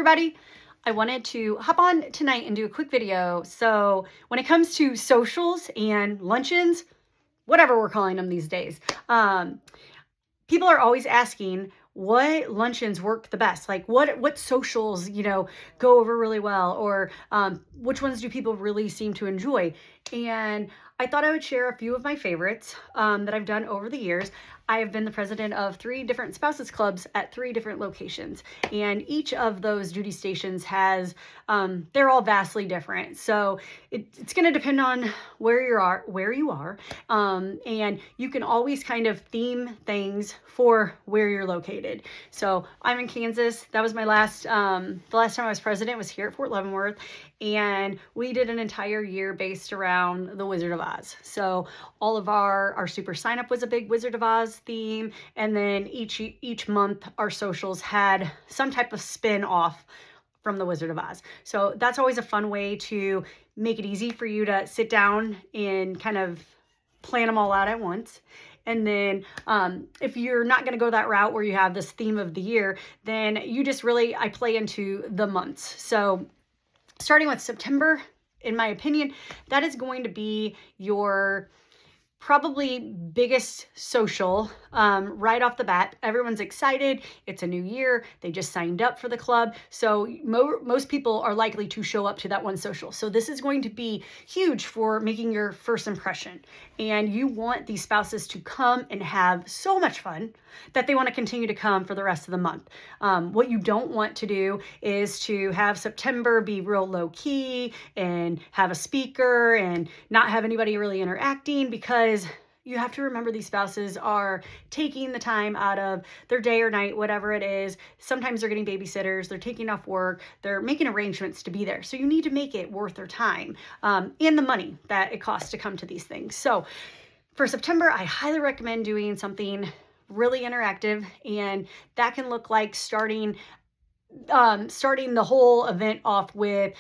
everybody. I wanted to hop on tonight and do a quick video. So when it comes to socials and luncheons, whatever we're calling them these days, people are always asking what luncheons work the best, like what socials, go over really well, or which ones do people really seem to enjoy. And I thought I would share a few of my favorites that I've done over the years. I have been the president of 3 different spouses clubs at 3 different locations, and each of those duty stations has, they're all vastly different. So it's going to depend on where you are, and you can always kind of theme things for where you're located. So I'm in Kansas. That was my last, the last time I was president was here at Fort Leavenworth, and we did an entire year based around the Wizard of Oz. So all of our super sign up was a big Wizard of Oz theme, and then each month our socials had some type of spin off from the Wizard of Oz. So that's always a fun way to make it easy for you to sit down and kind of plan them all out at once. And then if you're not going to go that route where you have this theme of the year, then you just I play into the months. So starting with September, in my opinion, that is going to be your probably biggest social right off the bat. Everyone's excited. It's a new year. They just signed up for the club. So most people are likely to show up to that one social. So this is going to be huge for making your first impression. And you want these spouses to come and have so much fun that they want to continue to come for the rest of the month. What you don't want to do is to have September be real low key and have a speaker and not have anybody really interacting, because you have to remember these spouses are taking the time out of their day or night, whatever it is. Sometimes they're getting babysitters, they're taking off work, they're making arrangements to be there. So you need to make it worth their time and the money that it costs to come to these things. So for September, I highly recommend doing something really interactive, and that can look like starting the whole event off with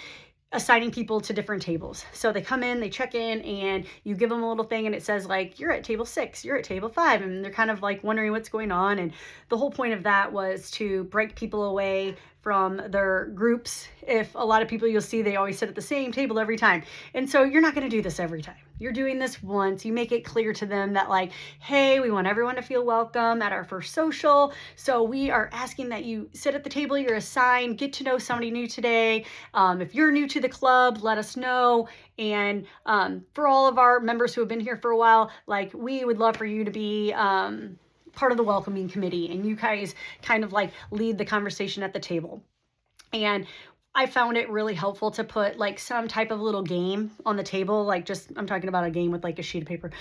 assigning people to different tables. So they come in, they check in, and you give them a little thing and it says like, you're at table 6, you're at table 5. And they're kind of like wondering what's going on. And the whole point of that was to break people away from their groups. If a lot of people you'll see, they always sit at the same table every time. And so you're not going to do this every time. You're doing this once. You make it clear to them that like, hey, we want everyone to feel welcome at our first social. So we are asking that you sit at the table you're assigned, get to know somebody new today. If you're new to the club, let us know. And for all of our members who have been here for a while, like, we would love for you to be part of the welcoming committee, and you guys kind of like lead the conversation at the table. And I found it really helpful to put like some type of little game on the table, like I'm talking about a game with like a sheet of paper.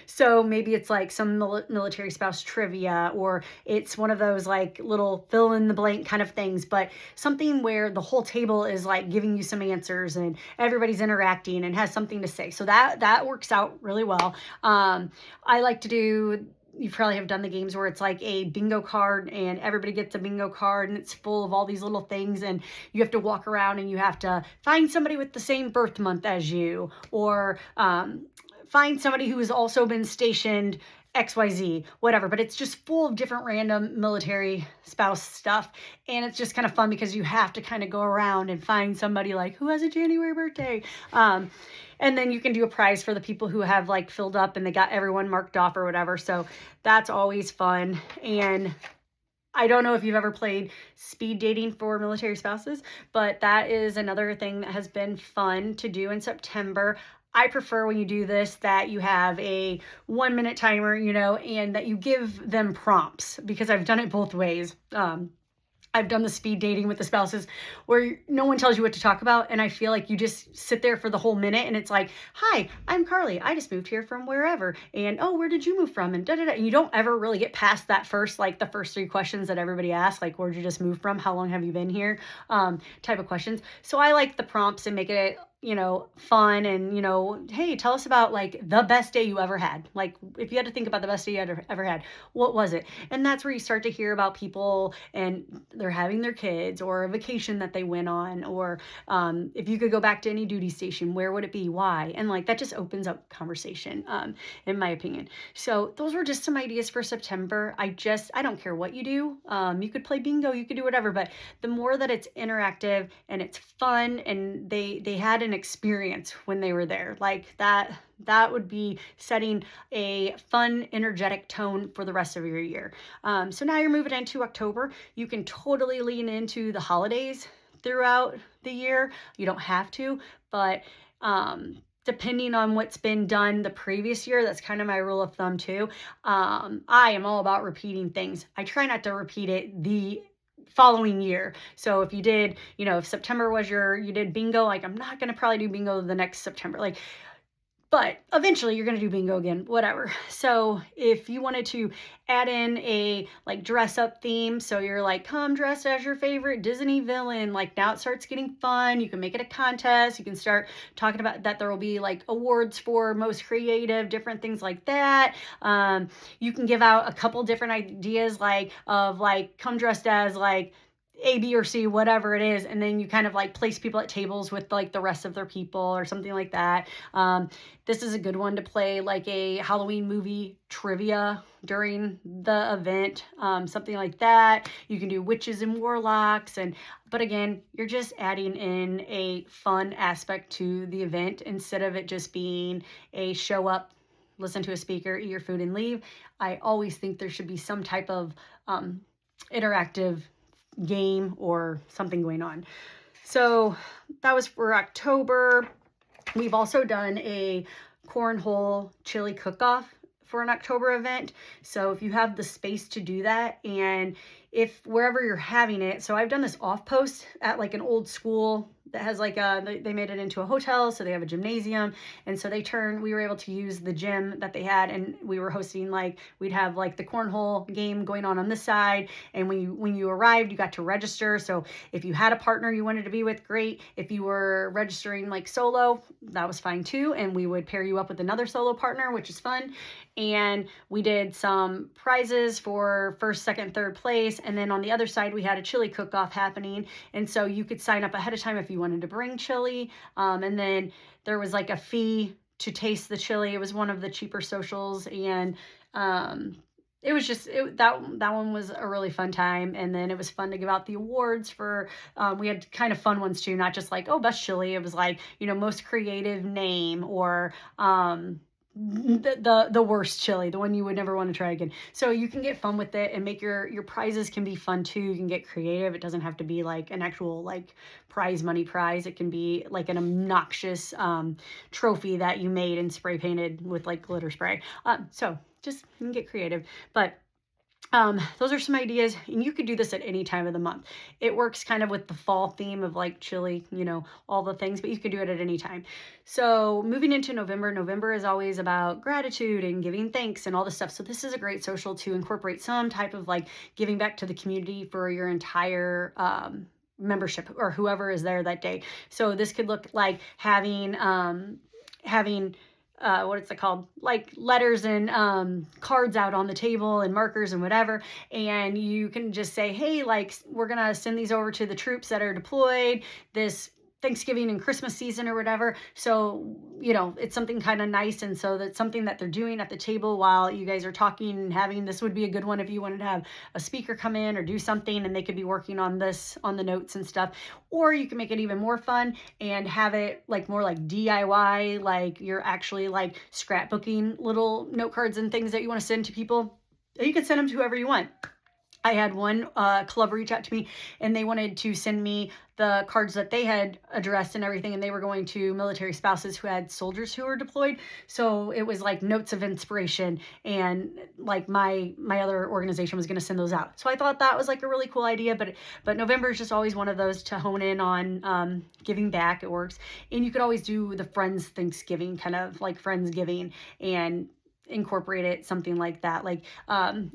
So maybe it's like some military spouse trivia, or it's one of those like little fill in the blank kind of things, but something where the whole table is like giving you some answers and everybody's interacting and has something to say. So that works out really well. I like to do, you probably have done the games where it's like a bingo card and everybody gets a bingo card and it's full of all these little things, and you have to walk around and you have to find somebody with the same birth month as you, or find somebody who has also been stationed XYZ, whatever. But it's just full of different random military spouse stuff. And it's just kind of fun because you have to kind of go around and find somebody like who has a January birthday. And then you can do a prize for the people who have like filled up and they got everyone marked off or whatever. So that's always fun. And I don't know if you've ever played speed dating for military spouses, but that is another thing that has been fun to do in September. I prefer when you do this that you have a 1-minute timer, and that you give them prompts, because I've done it both ways. I've done the speed dating with the spouses where no one tells you what to talk about. And I feel like you just sit there for the whole minute and it's like, hi, I'm Carly. I just moved here from wherever. And, oh, where did you move from? And da-da-da. And you don't ever really get past that first, like the first 3 questions that everybody asks, like, where'd you just move from? How long have you been here? Type of questions. So I like the prompts and make it, fun and, hey, tell us about like the best day you ever had. Like if you had to think about the best day you ever had, what was it? And that's where you start to hear about people and they're having their kids or a vacation that they went on, or if you could go back to any duty station, where would it be? Why? And like that just opens up conversation, in my opinion. So those were just some ideas for September. I don't care what you do. You could play bingo, you could do whatever, but the more that it's interactive and it's fun and they had an experience when they were there, like that would be setting a fun, energetic tone for the rest of your year. So now you're moving into October. You can totally lean into the holidays throughout the year. You don't have to, but depending on what's been done the previous year, that's kind of my rule of thumb too. I am all about repeating things. I try not to repeat it the following year. So if you did, if September was you did bingo, like I'm not going to probably do bingo the next September. Like, but eventually you're going to do bingo again, whatever. So if you wanted to add in a like dress up theme, so you're like, come dressed as your favorite Disney villain, like now it starts getting fun. You can make it a contest. You can start talking about that. There will be like awards for most creative, different things like that. You can give out a couple different ideas of come dressed as like A, B, or C, whatever it is, and then you kind of like place people at tables with like the rest of their people or something like that. This is a good one to play like a Halloween movie trivia during the event, something like that. You can do witches and warlocks, but again, you're just adding in a fun aspect to the event instead of it just being a show up, listen to a speaker, eat your food, and leave. I always think there should be some type of interactive game or something going on. So that was for October. We've also done a cornhole chili cook-off for an October event. So if you have the space to do that, and if wherever you're having it, so I've done this off post at like an old school that has like they made it into a hotel, so they have a gymnasium, and so we were able to use the gym that they had, and we were hosting we'd have like the cornhole game going on this side, and when you arrived, you got to register. So if you had a partner you wanted to be with, great. If you were registering like solo, that was fine too, and we would pair you up with another solo partner, which is fun. And we did some prizes for first, second, third place, and then on the other side we had a chili cook-off happening, and so you could sign up ahead of time if you wanted to bring chili, and then there was like a fee to taste the chili. It was one of the cheaper socials, and it was just that one was a really fun time. And then it was fun to give out the awards for we had kind of fun ones too, not just like, oh, best chili. It was like, most creative name, or the worst chili, the one you would never want to try again. So you can get fun with it and make your prizes can be fun too. You can get creative. It doesn't have to be like an actual like money prize. It can be like an obnoxious trophy that you made and spray painted with like glitter spray. So just you can get creative. But those are some ideas, and you could do this at any time of the month. It works kind of with the fall theme of like chili, all the things, but you could do it at any time. So moving into November is always about gratitude and giving thanks and all this stuff. So this is a great social to incorporate some type of like giving back to the community for your entire membership or whoever is there that day. So this could look like having what is it called? Like letters and cards out on the table and markers and whatever. And you can just say, hey, like we're going to send these over to the troops that are deployed this Thanksgiving and Christmas season or whatever. So, it's something kind of nice. And so that's something that they're doing at the table while you guys are talking and having. This would be a good one if you wanted to have a speaker come in or do something and they could be working on this on the notes and stuff. Or you can make it even more fun and have it like more like DIY, like you're actually like scrapbooking little note cards and things that you want to send to people. You can send them to whoever you want. I had one club reach out to me, and they wanted to send me the cards that they had addressed and everything, and they were going to military spouses who had soldiers who were deployed. So it was like notes of inspiration, and like my other organization was going to send those out. So I thought that was like a really cool idea, but November is just always one of those to hone in on giving back. It works. And you could always do the Friends Thanksgiving, kind of like Friendsgiving, and incorporate it, something like that. Like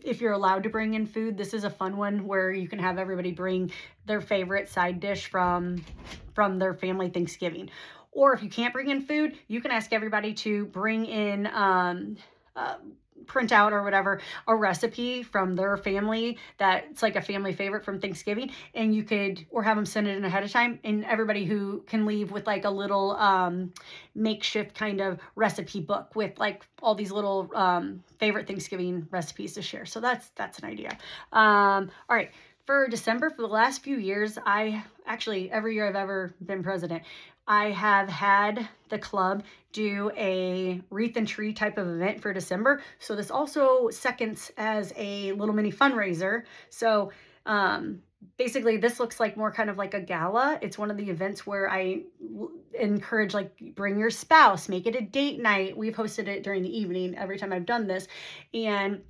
if you're allowed to bring in food, this is a fun one where you can have everybody bring their favorite side dish from their family Thanksgiving. Or if you can't bring in food, you can ask everybody to bring in print out or whatever a recipe from their family that's like a family favorite from Thanksgiving, and you could, or have them send it in ahead of time, and everybody who can leave with like a little makeshift kind of recipe book with like all these little favorite Thanksgiving recipes to share. So that's an idea. All right. For December, for the last few years, I actually, every year I've ever been president, I have had the club do a wreath and tree type of event for December. So this also seconds as a little mini fundraiser. So basically this looks like more kind of like a gala. It's one of the events where I encourage, like, bring your spouse, make it a date night. We've hosted it during the evening every time I've done this. And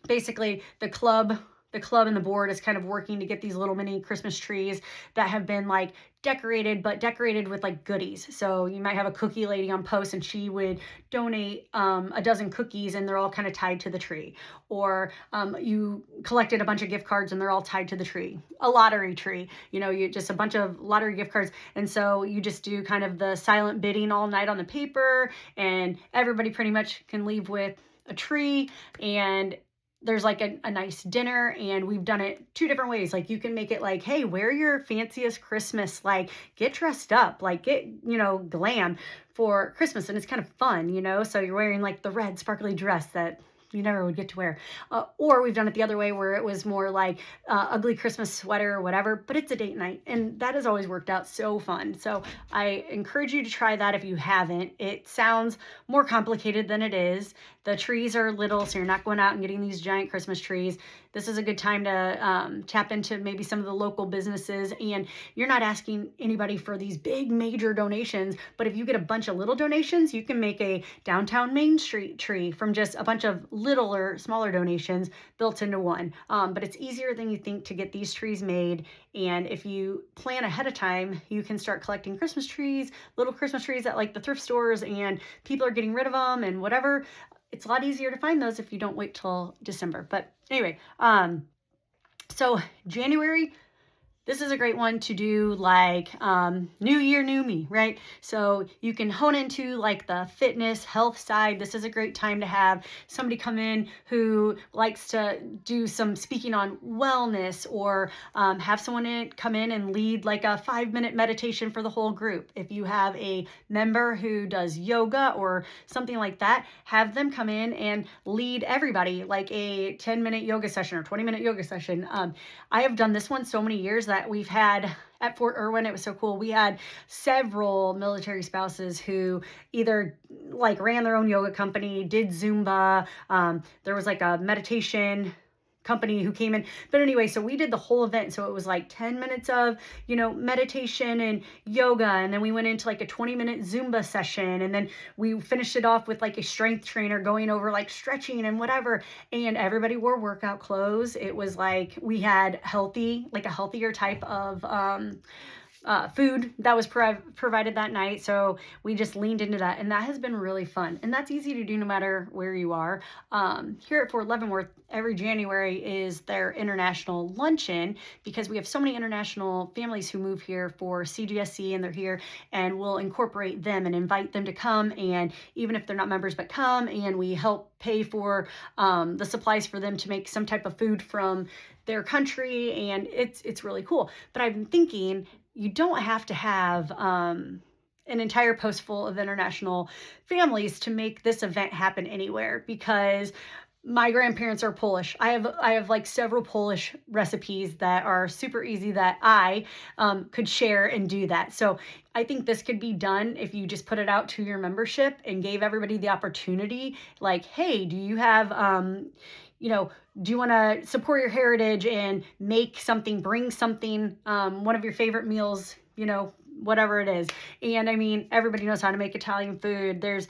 basically the club and the board is kind of working to get these little mini Christmas trees that have been like decorated, but decorated with like goodies. So you might have a cookie lady on post and she would donate a dozen cookies and they're all kind of tied to the tree. Or you collected a bunch of gift cards and they're all tied to the tree. A lottery tree, you just a bunch of lottery gift cards. And so you just do kind of the silent bidding all night on the paper, and everybody pretty much can leave with a tree, and there's like a nice dinner. And we've done it two different ways. Like, you can make it like, hey, wear your fanciest Christmas, like get dressed up, like get, glam for Christmas. And it's kind of fun, so you're wearing like the red sparkly dress that you never would get to wear. Or we've done it the other way where it was more like ugly Christmas sweater or whatever, but it's a date night, and that has always worked out so fun. So I encourage you to try that if you haven't. It sounds more complicated than it is. The trees are little, so you're not going out and getting these giant Christmas trees. This is a good time to tap into maybe some of the local businesses, and you're not asking anybody for these big major donations, but if you get a bunch of little donations, you can make a downtown Main Street tree from just a bunch of littler, smaller donations built into one. But it's easier than you think to get these trees made. And if you plan ahead of time, you can start collecting Christmas trees, little Christmas trees at like the thrift stores, and people are getting rid of them and whatever. It's a lot easier to find those if you don't wait till December. But anyway, so January, this is a great one to do like new year, new me, right? So you can hone into like the fitness, health side. This is a great time to have somebody come in who likes to do some speaking on wellness, or have someone come in and lead like a 5-minute meditation for the whole group. If you have a member who does yoga or something like that, have them come in and lead everybody like a 10-minute yoga session or 20-minute yoga session. I have done this one so many years that we've had at Fort Irwin. It was so cool. We had several military spouses who either like ran their own yoga company, did Zumba. There was like a meditation company who came in. But anyway, so we did the whole event. So it was like 10 minutes of, meditation and yoga. And then we went into like a 20-minute Zumba session. And then we finished it off with like a strength trainer going over like stretching and whatever. And everybody wore workout clothes. It was like we had a healthier type of food that was provided that night. So we just leaned into that, and that has been really fun. And that's easy to do no matter where you are. Here at Fort Leavenworth, every January is their international luncheon, because we have so many international families who move here for CGSC, and they're here, and we'll incorporate them and invite them to come. And even if they're not members, but come, and we help pay for the supplies for them to make some type of food from their country. And it's really cool. But I've been thinking, you don't have to have an entire post full of international families to make this event happen anywhere, because my grandparents are Polish. I have like several Polish recipes that are super easy that I could share and do that. So I think this could be done if you just put it out to your membership and gave everybody the opportunity, like, hey, do you have do you want to support your heritage and make something, bring something, one of your favorite meals, whatever it is. And I mean, everybody knows how to make Italian food. There's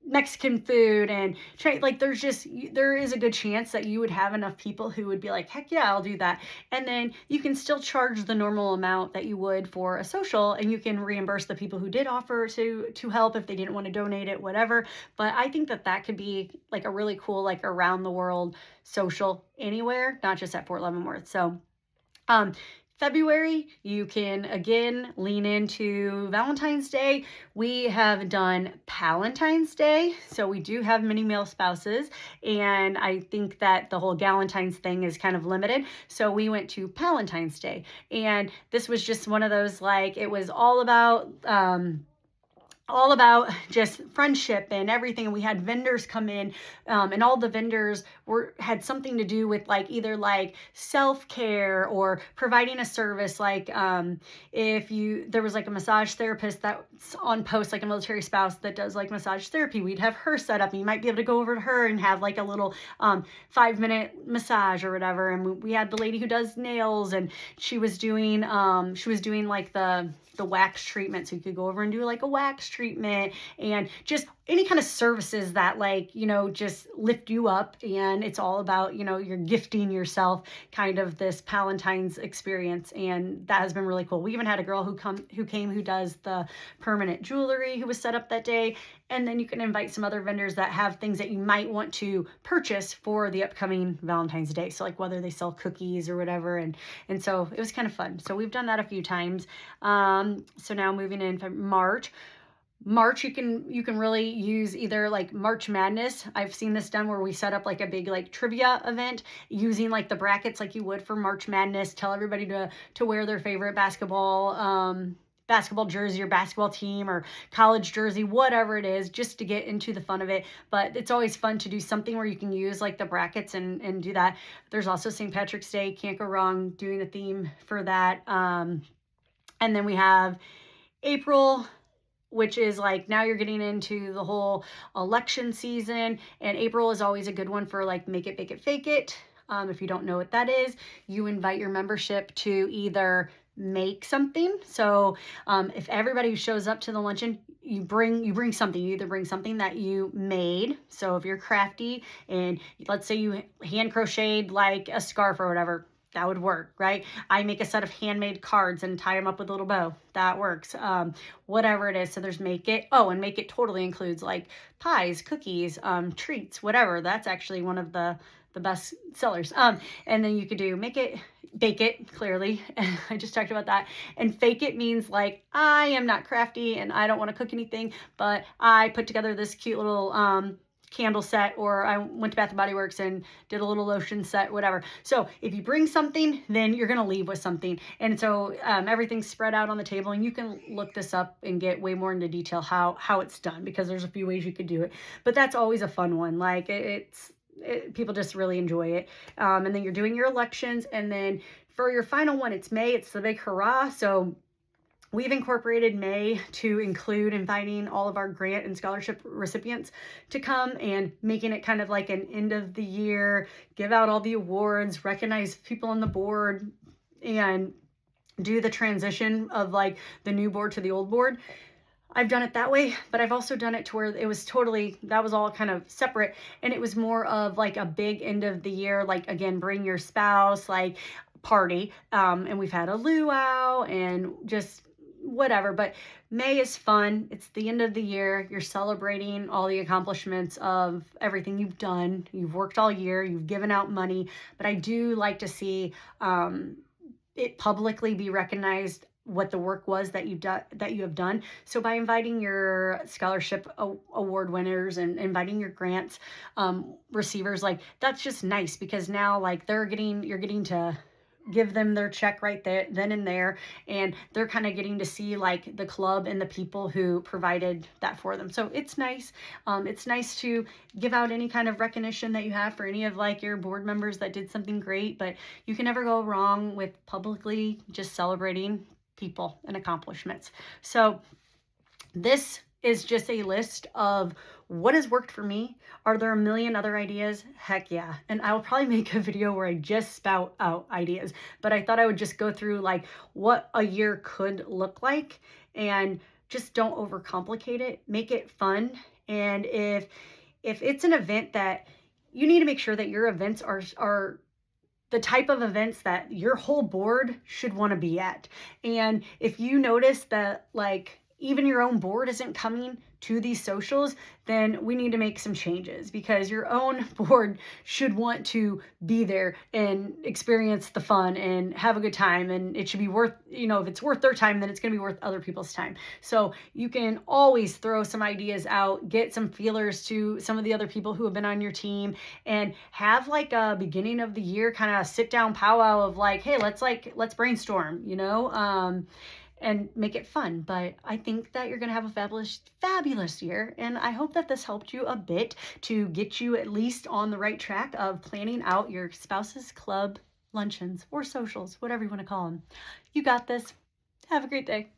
Mexican food, and there is a good chance that you would have enough people who would be like, heck yeah, I'll do that. And then you can still charge the normal amount that you would for a social, and you can reimburse the people who did offer to help if they didn't want to donate it, whatever. But I think that could be like a really cool, like around the world social anywhere, not just at Fort Leavenworth. So February, you can again lean into Valentine's Day. We have done Palentine's Day, so we do have many male spouses, and I think that the whole Galentine's thing is kind of limited, so we went to Palentine's Day, and this was just one of those, like, it was all about just friendship and everything. And we had vendors come in, and all the vendors had something to do with like either like self-care or providing a service. Like there was like a massage therapist that's on post, like a military spouse that does like massage therapy, we'd have her set up, and you might be able to go over to her and have like a little 5-minute massage or whatever. And we had the lady who does nails, and she was doing like the wax treatment, so you could go over and do like a wax treatment, and just any kind of services that, like, you know, just lift you up. And it's all about, you know, you're gifting yourself, kind of this Palentine's experience, and that has been really cool. We even had a girl who came who does the permanent jewelry, who was set up that day. And then you can invite some other vendors that have things that you might want to purchase for the upcoming Valentine's Day. So like whether they sell cookies or whatever. And so it was kind of fun. So we've done that a few times. So now moving into March, you can really use either like March Madness. I've seen this done where we set up like a big like trivia event using like the brackets like you would for March Madness. Tell everybody to wear their favorite basketball jersey or basketball team or college jersey, whatever it is, just to get into the fun of it. But it's always fun to do something where you can use like the brackets and do that. There's also St. Patrick's Day. Can't go wrong doing a theme for that. And then we have April, which is like now you're getting into the whole election season. And April is always a good one for like make it, bake it, fake it. If you don't know what that is, you invite your membership to either make something. So if everybody who shows up to the luncheon, you bring something. You either bring something that you made. So if you're crafty and let's say you hand crocheted like a scarf or whatever, that would work, right? I make a set of handmade cards and tie them up with a little bow. That works. Whatever it is. So there's make it. Oh, and make it totally includes like pies, cookies, treats, whatever. That's actually one of the best sellers. And then you could do make it, bake it, clearly. I just talked about that. And fake it means like, I am not crafty and I don't want to cook anything, but I put together this cute little candle set, or I went to Bath & Body Works and did a little lotion set, whatever. So if you bring something, then you're going to leave with something. And so everything's spread out on the table, and you can look this up and get way more into detail how it's done, because there's a few ways you could do it. But that's always a fun one. Like people just really enjoy it. And then you're doing your elections. And then for your final one, it's May. It's the big hurrah. So we've incorporated May to include inviting all of our grant and scholarship recipients to come and making it kind of like an end of the year, give out all the awards, recognize people on the board, and do the transition of like the new board to the old board. I've done it that way, but I've also done it to where it was that was all kind of separate, and it was more of like a big end of the year, like again, bring your spouse, like party. And we've had a luau and just whatever, but May is fun. It's the end of the year. You're celebrating all the accomplishments of everything you've done. You've worked all year, you've given out money, but I do like to see it publicly be recognized what the work was that you have done. So by inviting your scholarship award winners and inviting your grants receivers, like that's just nice, because now like you're getting to give them their check right there, then and there, and they're kind of getting to see like the club and the people who provided that for them. So it's nice. It's nice to give out any kind of recognition that you have for any of like your board members that did something great, but you can never go wrong with publicly just celebrating people and accomplishments. So this is just a list of what has worked for me. Are there a million other ideas? Heck yeah. And I will probably make a video where I just spout out ideas, but I thought I would just go through like what a year could look like, and just don't overcomplicate it. Make it fun. And if it's an event that you need to make sure that your events are the type of events that your whole board should want to be at. And if you notice that like even your own board isn't coming, to these socials, then we need to make some changes, because your own board should want to be there and experience the fun and have a good time. And it should be worth, if it's worth their time, then it's going to be worth other people's time. So you can always throw some ideas out, get some feelers to some of the other people who have been on your team, and have like a beginning of the year kind of sit down powwow of like, hey, let's brainstorm, and make it fun. But I think that you're going to have a fabulous year. And I hope that this helped you a bit to get you at least on the right track of planning out your spouse's club luncheons or socials, whatever you want to call them. You got this. Have a great day.